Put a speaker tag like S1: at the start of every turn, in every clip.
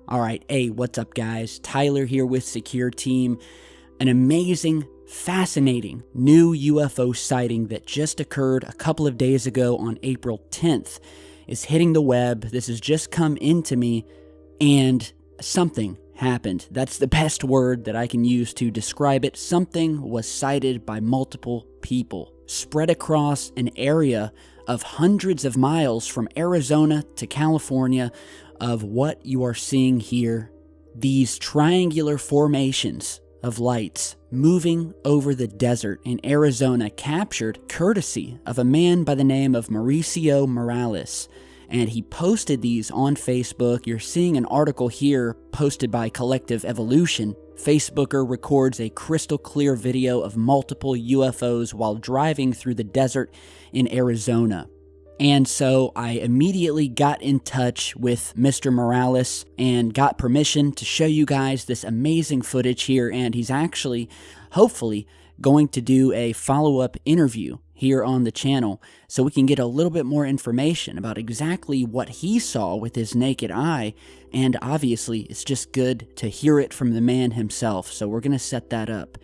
S1: Alright, hey, what's up guys? Tyler here with Secure Team. An amazing, fascinating new UFO sighting that just occurred a couple of days ago on April 10th is hitting the web. This has just come into me, and something happened. That's the best word that I can use to describe it. Something was sighted by multiple people, spread across an area of hundreds of miles from Arizona to California, of what you are seeing here. These triangular formations of lights moving over the desert in Arizona, captured courtesy of a man by the name of Mauricio Morales. And he posted these on Facebook. You're seeing an article here posted by Collective Evolution. Facebooker records a crystal clear video of multiple UFOs while driving through the desert in Arizona. And so I immediately got in touch with Mr. Morales and got permission to show you guys this amazing footage here. And he's actually, hopefully, going to do a follow-up interview here on the channel so we can get a little bit more information about exactly what he saw with his naked eye. And obviously, it's just good to hear it from the man himself. So we're going to set that up.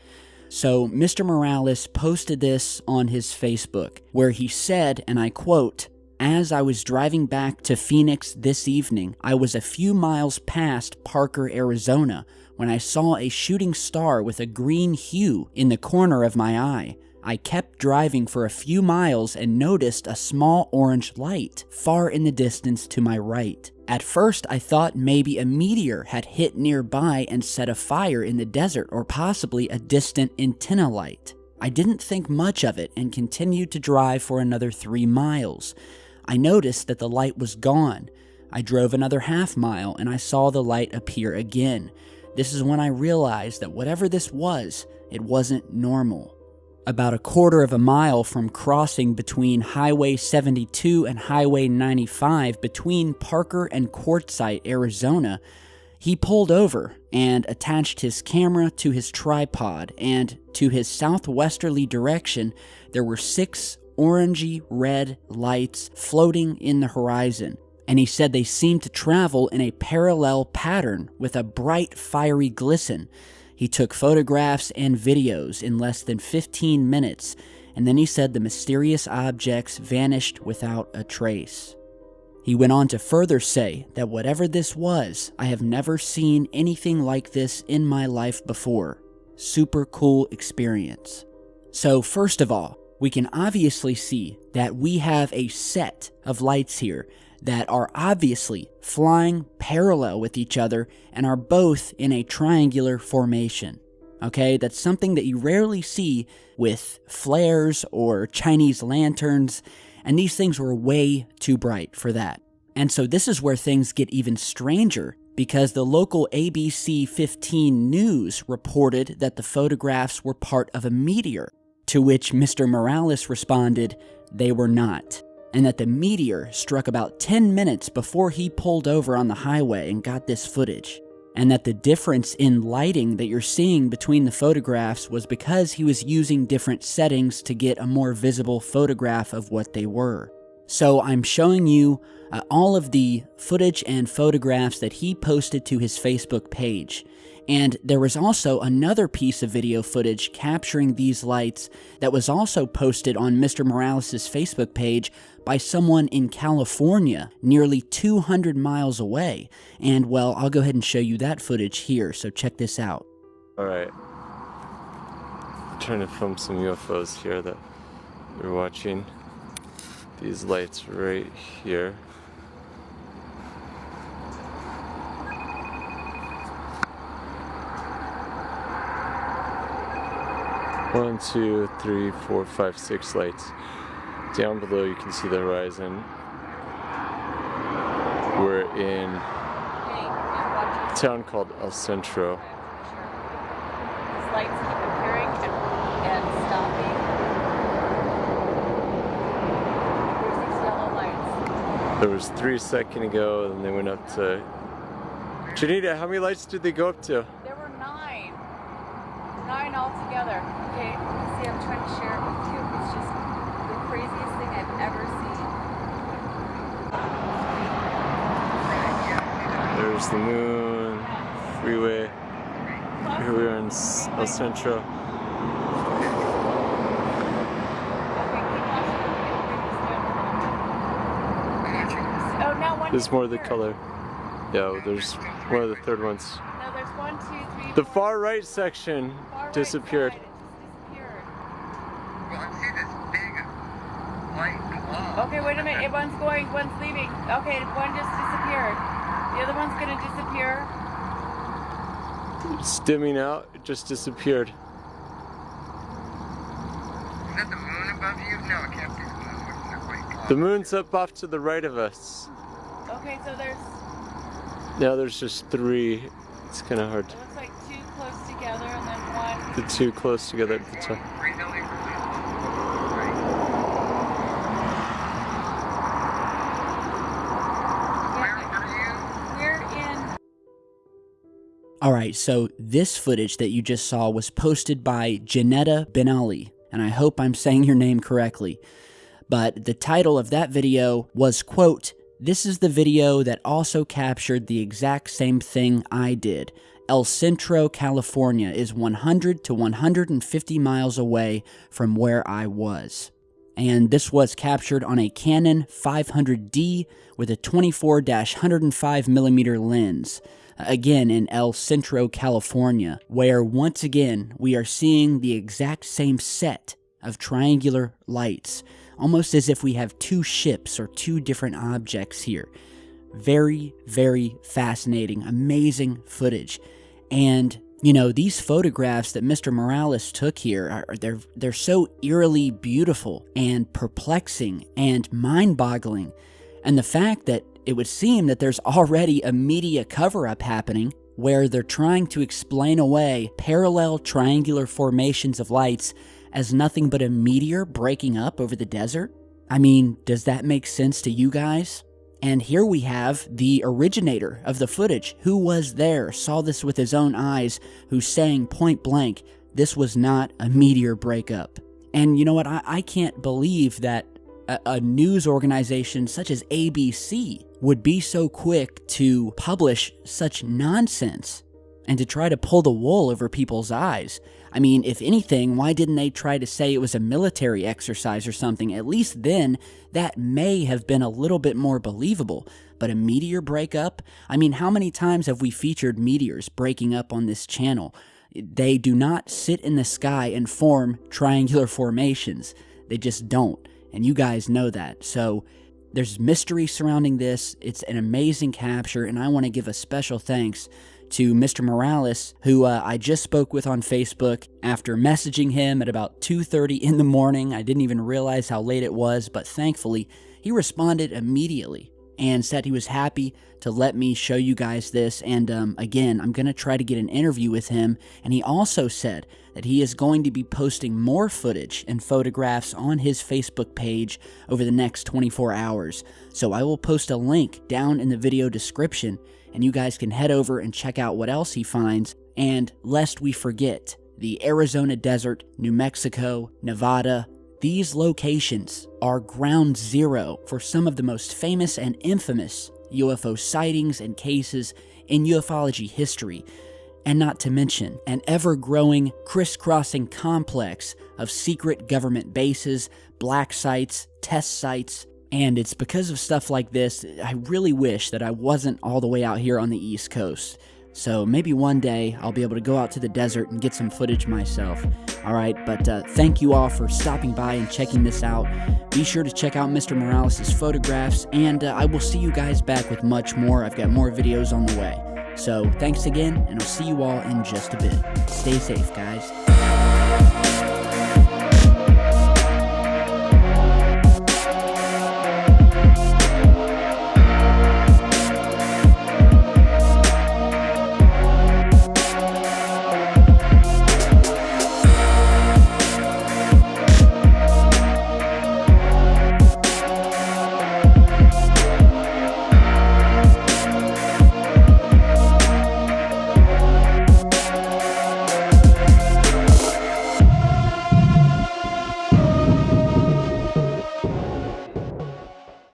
S1: So Mr. Morales posted this on his Facebook, where he said, and I quote, "As I was driving back to Phoenix this evening, I was a few miles past Parker, Arizona, when I saw a shooting star with a green hue in the corner of my eye. I kept driving for a few miles and noticed a small orange light far in the distance to my right. At first, I thought maybe a meteor had hit nearby and set a fire in the desert, or possibly a distant antenna light. I didn't think much of it and continued to drive for another 3 miles. I noticed that the light was gone. I drove another half mile and I saw the light appear again. This is when I realized that whatever this was, it wasn't normal. About a quarter of a mile from crossing between Highway 72 and Highway 95 between Parker and Quartzsite, Arizona, he pulled over and attached his camera to his tripod, and to his southwesterly direction, there were 6 orangey red lights floating in the horizon. And he said they seemed to travel in a parallel pattern with a bright fiery glisten. He took photographs and videos in less than 15 minutes, and then he said the mysterious objects vanished without a trace. He went on to further say that whatever this was, I have never seen anything like this in my life before. Super cool experience. So first of all, we can obviously see that we have a set of lights here that are obviously flying parallel with each other and are both in a triangular formation. Okay, that's something that you rarely see with flares or Chinese lanterns, and these things were way too bright for that. And so this is where things get even stranger, because the local ABC 15 News reported that the photographs were part of a meteor, to which Mr. Morales responded, they were not, and that the meteor struck about 10 minutes before he pulled over on the highway and got this footage, and that the difference in lighting that you're seeing between the photographs was because he was using different settings to get a more visible photograph of what they were. So I'm showing you all of the footage and photographs that he posted to his Facebook page. And there was also another piece of video footage capturing these lights that was also posted on Mr. Morales' Facebook page by someone in California, nearly 200 miles away. And well, I'll go ahead and show you that footage here, so check this out.
S2: Alright, I'm trying to film some UFOs here that we're watching. These lights right here. One, two, three, four, five, 6 lights. Down below you can see the horizon. We're in a town called El Centro.
S3: These lights keep appearing and stopping. There's these yellow lights.
S2: There was 3 a second ago, and they went up to... Janita, how many lights did they go up to?
S3: There were 9. 9 altogether. Okay, see, I'm trying to share it with you. It's just the craziest thing I've ever seen.
S2: There's There's the moon, freeway. Here we are in El Centro. There's more of the color. Yeah, there's one of the third ones.
S3: No, there's 1, 2, 3,
S2: The
S3: 4.
S2: far right section
S3: Far right
S2: disappeared.
S3: side, it just disappeared.
S4: Well, I see this big light glow.
S3: Okay, wait a minute. One's going, one's leaving. Okay, one just disappeared. The other one's gonna disappear.
S2: It's dimming out. It just disappeared.
S4: Is that the moon above you? No, it can't be the moon with the white glow.
S2: The moon's up off to the right of us.
S3: Okay, so there's,
S2: Now there's just 3. It's kind of hard.
S3: it looks like 2 close together and then 1.
S2: The 2 close together at the top.
S4: 3 buildings. Right. Where are you?
S3: We're in.
S1: All right, so this footage that you just saw was posted by Janetta Benali, and I hope I'm saying your name correctly. But the title of that video was, quote, "This is the video that also captured the exact same thing I did. El Centro, California is 100 to 150 miles away from where I was." And this was captured on a Canon 500D with a 24-105mm lens. Again, in El Centro, California, where once again we are seeing the exact same set of triangular lights, almost as if we have 2 ships or 2 different objects here. Very, very fascinating, amazing footage. And, you know, these photographs that Mr. Morales took here, they're so eerily beautiful and perplexing and mind-boggling. And the fact that it would seem that there's already a media cover-up happening where they're trying to explain away parallel triangular formations of lights as nothing but a meteor breaking up over the desert? I mean, does that make sense to you guys? And here we have the originator of the footage, who was there, saw this with his own eyes, who's saying point blank, this was not a meteor breakup. And you know what? I can't believe that a news organization such as ABC would be so quick to publish such nonsense and to try to pull the wool over people's eyes. I mean, if anything, why didn't they try to say it was a military exercise or something? At least then, that may have been a little bit more believable. But a meteor breakup? I mean, how many times have we featured meteors breaking up on this channel? They do not sit in the sky and form triangular formations. They just don't. And you guys know that. So there's mystery surrounding this. It's an amazing capture, and I want to give a special thanks to Mr. Morales, who I just spoke with on Facebook after messaging him at about 2:30 in the morning. I didn't even realize how late it was, but thankfully, he responded immediately and said he was happy to let me show you guys this. And again, I'm going to try to get an interview with him. And he also said that he is going to be posting more footage and photographs on his Facebook page over the next 24 hours. So I will post a link down in the video description, and you guys can head over and check out what else he finds. And lest we forget, the Arizona desert, New Mexico, Nevada, these locations are ground zero for some of the most famous and infamous UFO sightings and cases in ufology history, and not to mention an ever-growing, crisscrossing complex of secret government bases, black sites, test sites. And it's because of stuff like this, I really wish that I wasn't all the way out here on the East Coast. So maybe one day I'll be able to go out to the desert and get some footage myself. Alright, but thank you all for stopping by and checking this out. Be sure to check out Mr. Morales' photographs, and I will see you guys back with much more. I've got more videos on the way. So thanks again, and I'll see you all in just a bit. Stay safe, guys.